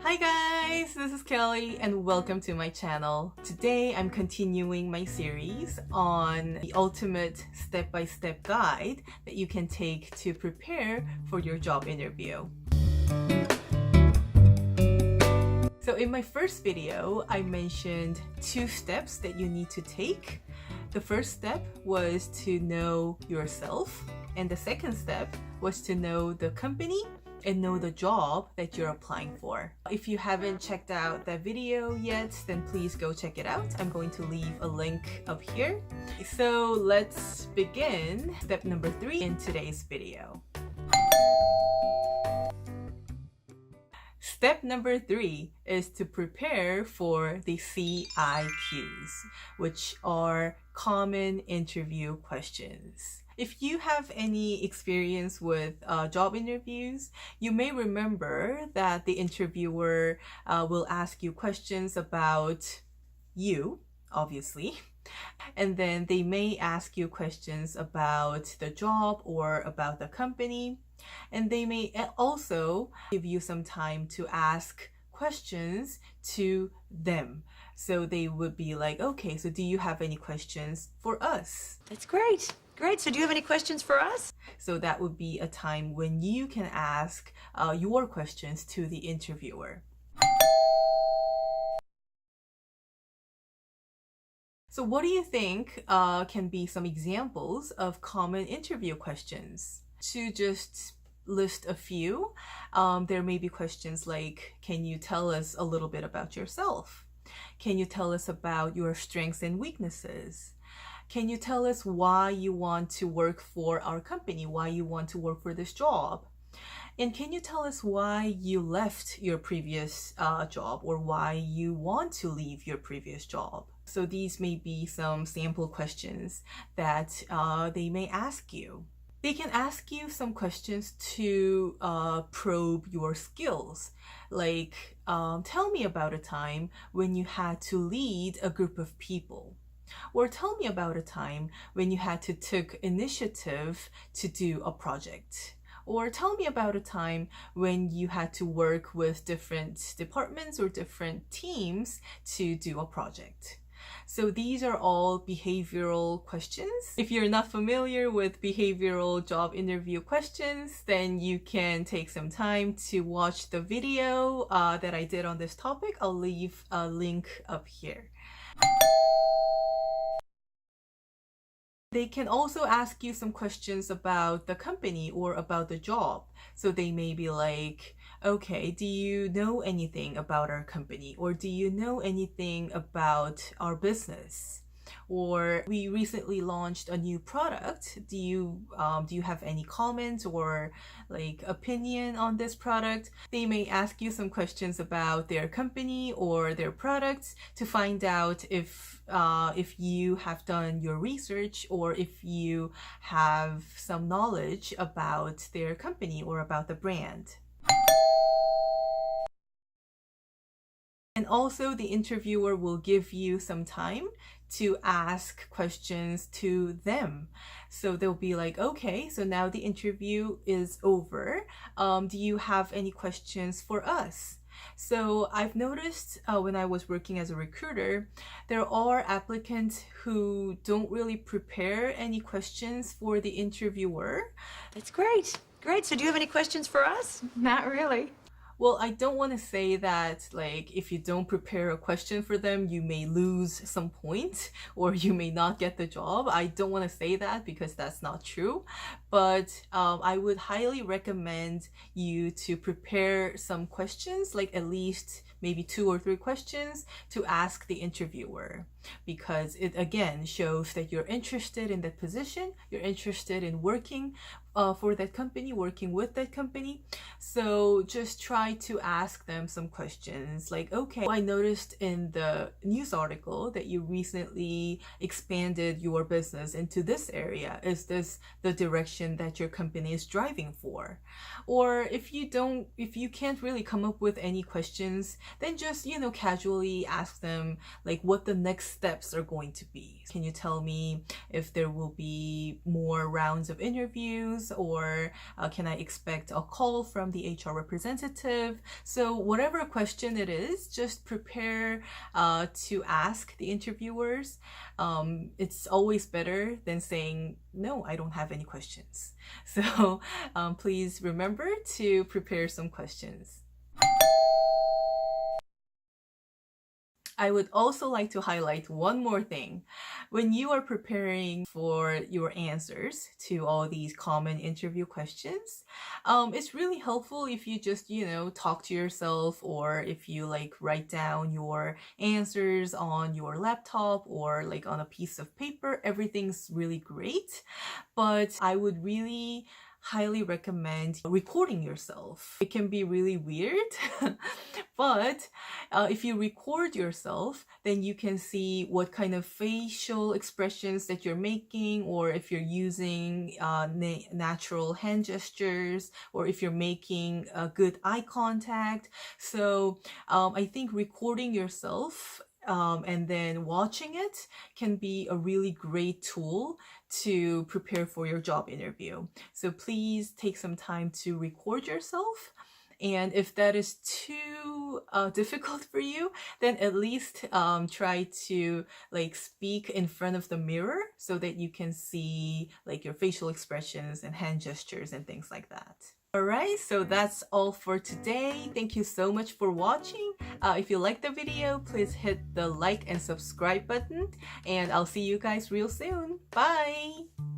Hi guys, this is Kelly and welcome to my channel. Today I'm continuing my series on the ultimate step-by-step guide that you can take to prepare for your job interview. So in my first video, I mentioned 2 steps that you need to take. The first step was to know yourself, and the second step was to know the company and know the job that you're applying for. If you haven't checked out that video yet, then please go check it out. I'm going to leave a link up here. So let's begin step number 3 in today's video. Step number 3 is to prepare for the CIQs, which are common interview questions. If you have any experience with job interviews, you may remember that the interviewer will ask you questions about you, obviously, and then they may ask you questions about the job or about the company, and they may also give you some time to ask questions to them. So they would be like, okay, so do you have any questions for us? That's great. Great. So do you have any questions for us? So that would be a time when you can ask your questions to the interviewer. So what do you think can be some examples of common interview questions? To just list a few, there may be questions like, can you tell us a little bit about yourself? Can you tell us about your strengths and weaknesses? Can you tell us why you want to work for our company, why you want to work for this job? And can you tell us why you left your previous job or why you want to leave your previous job? So these may be some sample questions that they may ask you. They can ask you some questions to probe your skills. Like, tell me about a time when you had to lead a group of people. Or tell me about a time when you had to take initiative to do a project. Or tell me about a time when you had to work with different departments or different teams to do a project. So these are all behavioral questions. If you're not familiar with behavioral job interview questions, then you can take some time to watch the video that I did on this topic. I'll leave a link up here. They can also ask you some questions about the company or about the job. So they may be like, okay, do you know anything about our company? Or do you know anything about our business? Or we recently launched a new product. Do you have any comments or like opinion on this product? They may ask you some questions about their company or their products to find out if you have done your research or if you have some knowledge about their company or about the brand. And also the interviewer will give you some time to ask questions to them. So they'll be like, okay, so now the interview is over. Do you have any questions for us? So I've noticed when I was working as a recruiter, there are applicants who don't really prepare any questions for the interviewer. That's great. Great. So do you have any questions for us? Not really. Well, I don't want to say that, like, if you don't prepare a question for them, you may lose some points or you may not get the job. I don't want to say that because that's not true. But I would highly recommend you to prepare some questions, like at least maybe 2 or 3 questions to ask the interviewer, because it again shows that you're interested in that position, you're interested in working for that company, working with that company. So just try to ask them some questions like, okay, I noticed in the news article that you recently expanded your business into this area. Is this the direction that your company is driving for? Or if you can't really come up with any questions, then just, casually ask them like what the next next steps are going to be. Can you tell me if there will be more rounds of interviews, or can I expect a call from the HR representative? So whatever question it is, just prepare to ask the interviewers. It's always better than saying, no, I don't have any questions. So please remember to prepare some questions. I would also like to highlight one more thing. When you are preparing for your answers to all these common interview questions, it's really helpful if you just, talk to yourself, or if you write down your answers on your laptop or on a piece of paper. Everything's really great, but I would really highly recommend recording yourself. It can be really weird, but if you record yourself, then you can see what kind of facial expressions that you're making, or if you're using natural hand gestures, or if you're making good eye contact. So I think recording yourself and then watching it can be a really great tool to prepare for your job interview. So please take some time to record yourself. And if that is too difficult for you, then at least try to speak in front of the mirror so that you can see your facial expressions and hand gestures and things like that. Alright, so that's all for today. Thank you so much for watching. If you liked the video, please hit the like and subscribe button, and I'll see you guys real soon. Bye!